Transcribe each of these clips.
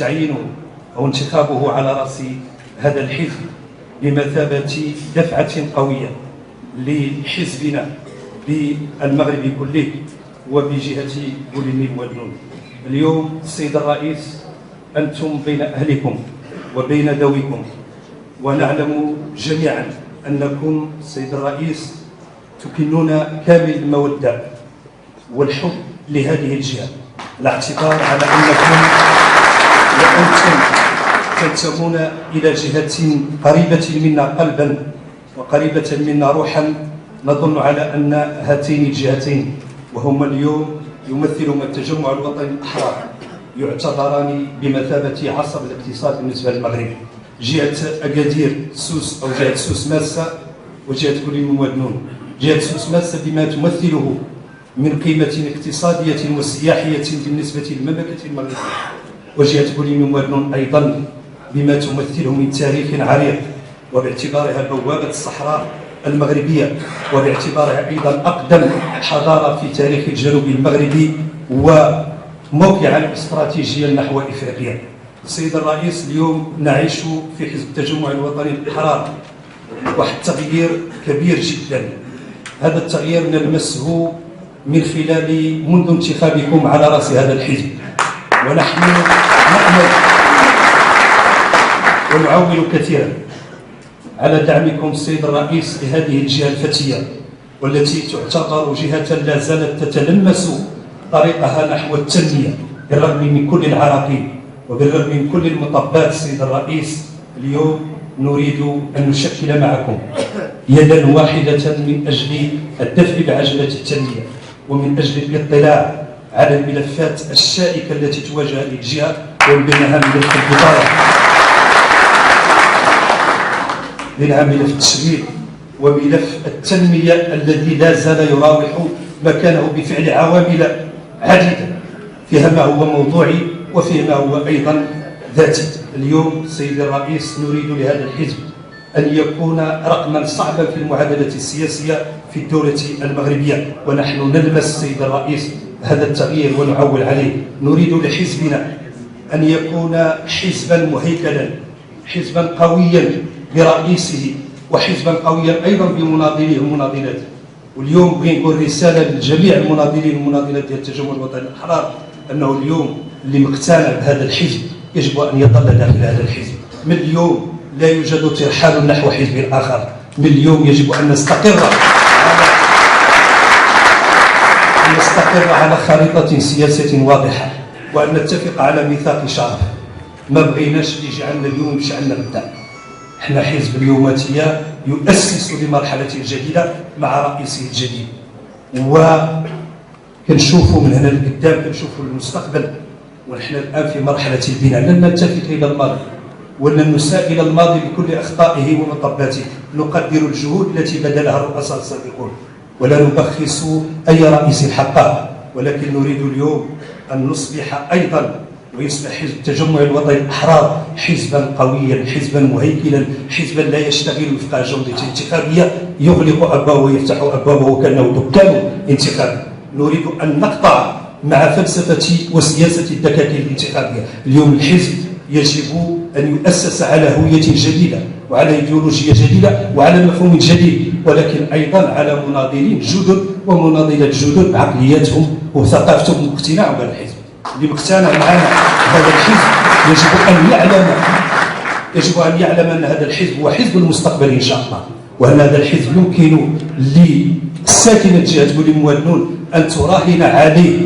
تعيينه أو انتخابه على رأس هذا الحزب بمثابة دفعة قوية لحزبنا بالمغرب كله وبجهة بوليني بوادنون. اليوم السيد الرئيس، أنتم بين أهلكم وبين ذويكم، ونعلم جميعا أنكم السيد الرئيس تكنون كامل المودة والحب لهذه الجهة، الاعتبار على أنكم وأنتم تنتمون إلى جهة قريبة منا قلبا وقريبة منا روحا. نظن على أن هاتين الجهتين وهما اليوم يمثلهما التجمع الوطني الأحرار يعتبران بمثابة عصب الاقتصاد بالنسبة للمغرب، جهة أكادير سوس أو جهة سوس ماسة وجهة بوليني بوادنون. جهة سوس ماسة بما تمثله من قيمة اقتصادية وسياحية بالنسبة للمملكة المغربية، وجهة بوليني بوادنون أيضا بما تمثله من تاريخ عريق وباعتبارها بوابة الصحراء المغربية، وباعتبارها أيضا أقدم حضارة في تاريخ الجنوب المغربي وموقعا استراتيجيا نحو إفريقيا. السيد الرئيس، اليوم نعيش في حزب التجمع الوطني الأحرار واحد التغيير كبير جدا. هذا التغيير نلمسه من خلال منذ انتخابكم على رأس هذا الحزب، ونحن نأمل ونعول كثيرا على دعمكم السيد الرئيس لهذه الجهة الفتية، والتي تعتبر جهة لا زالت تتلمس طريقها نحو التنمية بالرغم من كل العراقيل وبالرغم من كل المطبات. السيد الرئيس، اليوم نريد أن نشكل معكم يدا واحدة من أجل الدفع بعجلة التنمية ومن أجل الاطلاع على الملفات الشائكة التي تواجه هذه الجهة، ومن بينها ملف البطالة، منها ملف التشغيل وملف التنمية الذي لا زال يراوح مكانه بفعل عوامل عديدة، فيها ما هو موضوعي وفيه ما هو أيضا ذاتي. اليوم سيدي الرئيس، نريد لهذا الحزب أن يكون رقما صعبا في المعادلة السياسية في الدولة المغربية، ونحن نلمس سيد الرئيس هذا التغيير ونعول عليه. نريد لحزبنا أن يكون حزبا مهيكلا، حزبا قويا برئيسه، وحزبا قويا أيضا بمناضليه ومناضلاته. واليوم بغي نقول رسالة لجميع المناضلين والمناضلات ديال التجمع الوطني الأحرار أنه اليوم اللي مقتنع بهذا الحزب يجب أن يظل داخل هذا الحزب. من اليوم لا يوجد ترحال نحو حزب آخر، من اليوم يجب أن نستقر على خريطة سياسية واضحة، وأن نتفق على ميثاق شرف. ما بغيناش اللي يجعلنا اليوم يمشي عندنا غدا. احنا حزب اليوماتية يؤسس لمرحلة جديدة مع رئيسه الجديد، وكنشوفوا من هنا لقدام، كنشوفوا المستقبل، ونحن الآن في مرحلة البناء. لن نلتفت إلى الماضي ولن نساء إلى الماضي بكل أخطائه ومطباته. نقدر الجهود التي بذلها الرؤساء السابقون ولا نبخس أي رئيس حقه، ولكن نريد اليوم أن نصبح أيضا ويصبح حزب التجمع الوطني الأحرار حزبا قويا، حزبا مهيكلا، حزبا لا يشتغل وفق جودة انتخابية يغلق أبوابه ويفتح أبوابه وكأنه دكان انتخابي. نريد أن نقطع مع فلسفة وسياسة الدكاكين الانتخابية. اليوم الحزب يجب أن يؤسس على هوية جديدة وعلى إيديولوجية جديدة وعلى مفهوم جديد، ولكن أيضا على مناضلين جدد ومناضلات جدد بعقلياتهم وثقافتهم واقتناعهم بهذا الحزب. اللي مقتنع معنا هذا الحزب يجب أن يعلم أن هذا الحزب هو حزب المستقبل إن شاء الله، وأن هذا الحزب يمكن لساكنة جهة بوليني بوادنون أن تراهن عليه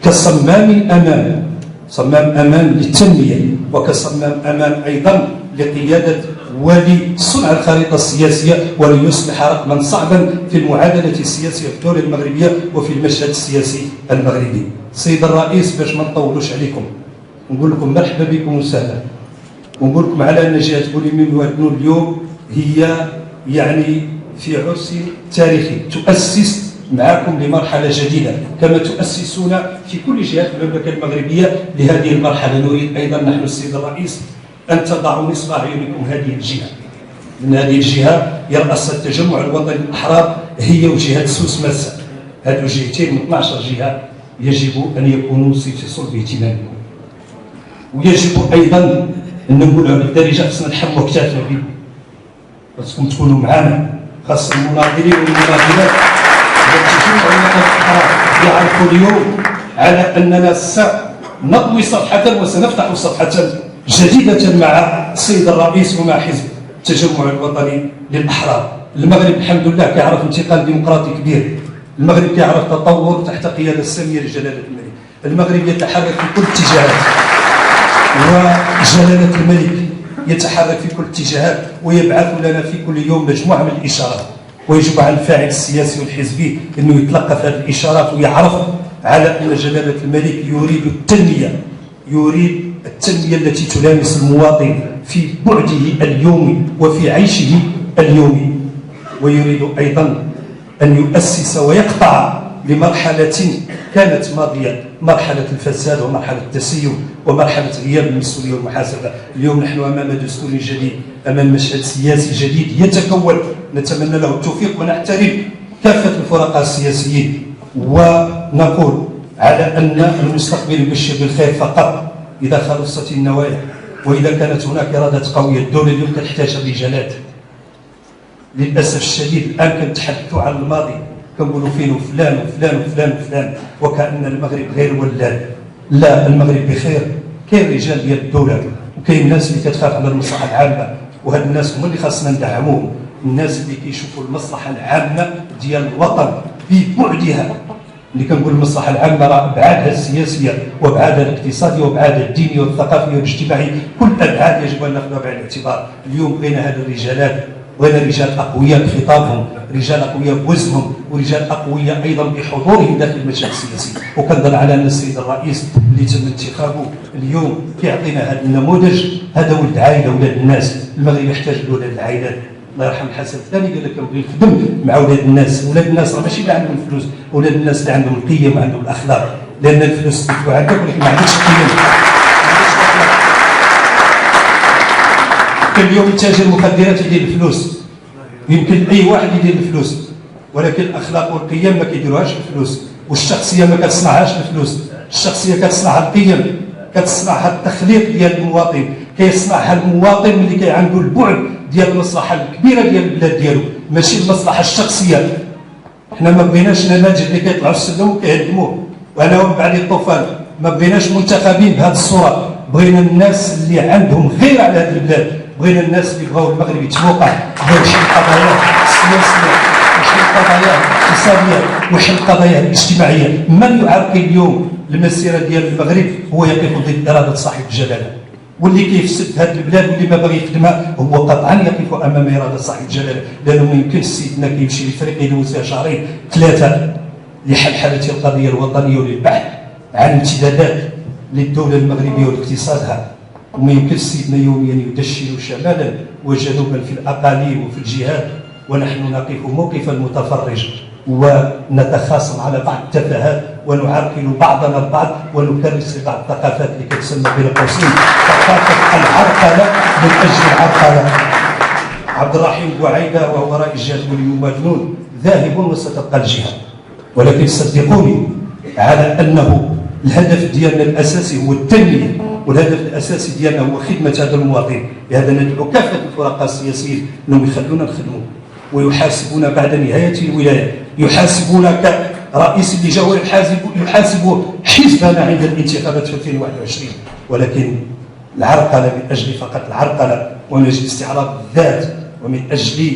كصمام أمان، صمام أمان للتنمية، وكصمام أمان أيضا لقيادة ولصنع الخريطة السياسية، وليصبح رقما صعبا في المعادلة السياسية في الدولة المغربية وفي المشهد السياسي المغربي. سيد الرئيس، باش ما نطولوش عليكم نقول لكم مرحبا بكم وسهلا، ونقول لكم على أن جهة بوليني بوادنون اليوم هي يعني في عرس تاريخي تؤسس معكم لمرحلة جديدة كما تؤسسون في كل جهات المملكة المغربية لهذه المرحلة. نريد أيضا نحن السيد الرئيس أن تضعوا نصب أعينكم هذه الجهة. من هذه الجهة يرأسها التجمع الوطني الأحرار هي وجهة سوس ماسة، هذو جهتين من 12 جهة يجب أن يكونوا في صلب اهتمامكم. ويجب ايضا ان نقولها بالدارجه خصنا نحموا كتافنا به، خاصكم تكونوا معنا، خاص المناضلين والمناضلات يعرفوا اليوم على اننا سنطوي صفحه وسنفتح صفحه جديده مع السيد الرئيس ومع حزب التجمع الوطني للاحرار. المغرب الحمد لله كيعرف انتقال ديمقراطي كبير، المغرب كيعرف تطور تحت قياده الساميه لجلاله الملك، المغرب يتحرك في كل الاتجاهات وجلاله الملك يتحرك في كل الاتجاهات ويبعث لنا في كل يوم مجموعه من الاشارات، ويجب على الفاعل السياسي والحزبي انه يتلقف هذه الاشارات ويعرف على ان جلاله الملك يريد التنميه، يريد التنميه التي تلامس المواطن في بعده اليومي وفي عيشه اليومي، ويريد ايضا ان يؤسس ويقطع لمرحله كانت ماضيه، مرحله الفساد ومرحله التسيب ومرحله غياب المسؤوليه والمحاسبه. اليوم نحن امام دستور جديد، امام مشهد سياسي جديد يتكون، نتمنى له التوفيق ونحترم كافه الفرقاء السياسيين، ونقول على ان المستقبل يبشر بالخير فقط اذا خلصت النوايا، واذا كانت هناك اراده قويه. الدوله اليوم تحتاج رجالات. للاسف الشديد الان كنتحدثوا عن الماضي كنقولوا فين فلان وفلان وفلان وفلان وكأن المغرب غير ولاد. لا، المغرب بخير، كاين رجال ديال الدوله وكاين الناس اللي كتخاف على المصلحه العامه، وهاد الناس هما اللي خاصنا ندعموهم، الناس اللي كيشوفوا المصلحه العامه ديال الوطن ببعدها. اللي كنقول المصلحه العامه راه ابعادها السياسيه وابعادها الاقتصاديه وابعادها الدينيه والثقافيه والاجتماعيه، كل ابعاد يجب ان ناخذها بعين الاعتبار. اليوم بغينا هاد الرجالات، بغينا رجال اقوياء بخطابهم، رجال اقوياء بوزنهم، ورجال اقوياء ايضا بحضورهم داخل المشهد السياسي. وكنظن على ان السيد الرئيس اللي تم انتخابه اليوم كيعطينا هذا النموذج، هذا ولد عائله، ولاد الناس. المغرب يحتاج لولاد العائلات. الله يرحم الحسن الثاني قال لك كنبغي نخدم مع ولاد الناس، ولاد الناس راه ماشي اللي عندهم الفلوس، ولاد الناس اللي عندهم القيم وعندهم الاخلاق، لان الفلوس تدفع عندك ولكن ما عندكش القيم. كل يوم تاجر مخدرات يدير الفلوس، يمكن اي واحد يدير الفلوس، ولكن الاخلاق والقيم ما كيديروهاش الفلوس، والشخصيه ما كتصنعهاش الفلوس، الشخصيه كتصنعها القيم، كتصنعها التخليق ديال المواطن، كيصنعها المواطن اللي كي عنده البعد ديال المصلحه الكبيره ديال البلاد ديالو، ماشي المصلحه الشخصيه. حنا ما بغيناش نماذج اللي كيطلعوا السلم وكيهدموه، وانا من بعد الطوفان ما بغيناش منتخبين بهذه الصوره، بغينا الناس اللي عندهم غير على هذه البلاد، بغينا الناس اللي بغاو المغرب يتفوقع، بغاو يحل القضايا السياسيه، يحل القضايا الاقتصاديه، ويحل القضايا الاجتماعيه. من يعرقل اليوم المسيره ديال المغرب هو يقف ضد اراده صاحب الجلاله، واللي كيفسد هذه البلاد واللي ما باغي يخدمها هو قطعا يقف امام اراده صاحب الجلاله، لانه ما يمكنش سيدنا كيمشي لفريق يدوز فيها شهرين ثلاثه لحلحله القضيه الوطنيه وللبحث عن امتدادات للدوله المغربيه واقتصادها، وما يمكنش سيدنا يوميا يدشن شمالا وجنوبا في الاقاليم وفي الجهات، ونحن نقف موقف المتفرج ونتخاصم على بعض التفاهات ونعرقل بعضنا البعض ونكرس بعض الثقافات اللي كتسمى بين قوسين ثقافه العرقله من اجل العرقله. عبد الرحيم بوعيده وهو رئيس جهه ولي مجنون ذاهب وستبقى الجهه، ولكن صدقوني على انه الهدف ديالنا الاساسي هو التنميه، والهدف الاساسي ديالنا هو خدمه هذا المواطن. لهذا ندعو كافه الفرقاء السياسيين انهم يخلونا نخدموا ويحاسبونا بعد نهايه الولايه، يحاسبونا كرئيس اللي جاء يحاسب حزبنا عند الانتخابات في 2021، ولكن العرقله من اجل فقط العرقله ومن اجل استعراض الذات ومن اجل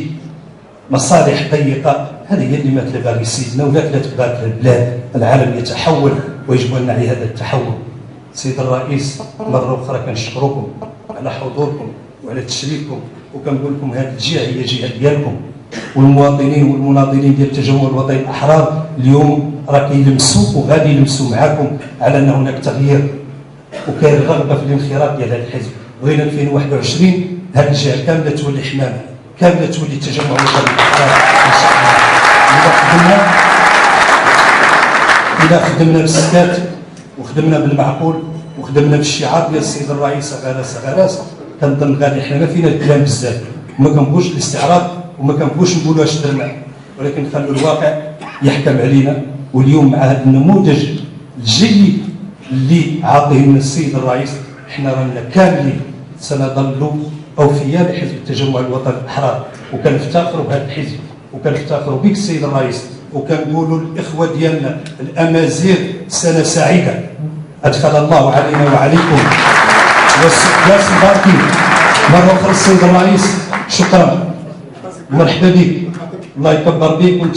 مصالح ضيقه، هذه هي اللي ما تلبى سيدنا ولا تلبى البلاد. العالم يتحول ويجب ان نعي هذا التحول. سيد الرئيس مره اخرى كنشكركم على حضوركم وعلى تشريفكم، وكنقول لكم هذه الجهه هي جهه ديالكم، والمواطنين والمناضلين ديال التجمع الوطني الاحرار اليوم راه كيلمسوا وغادي يلمسوا معكم على ان هناك تغيير وكاين رغبه في الانخراط ديال هذا الحزب. بغينا 2021 هذه الجهه كامله تولي حمامه، كامله تولي التجمع الوطني الاحرار ان شاء الله. إذا خدمنا بالسكات وخدمنا بالمعقول وخدمنا بالشعار ديال السيد الرئيس غراس غراس، كنظن غادي حنا ما فينا الكلام بزاف، وما كنبغوش الاستعراض وما كنبغوش نقولوا اش درنا، ولكن نخلوا الواقع يحكم علينا. واليوم مع هذا النموذج الجيد اللي عاطيه لنا السيد الرئيس حنا رانا كاملين سنظل اوفياء لحزب التجمع الوطني الاحرار، وكنفتخروا بهذا الحزب وكنفتخروا بك السيد الرئيس، وكنقولوا للاخوه ديالنا الامازيغ سنه سعيده ادخل الله علينا وعليكم. يا سي باركي مره اخرى السيد الرئيس، شكرا، مرحبا بك، الله يكبر بك.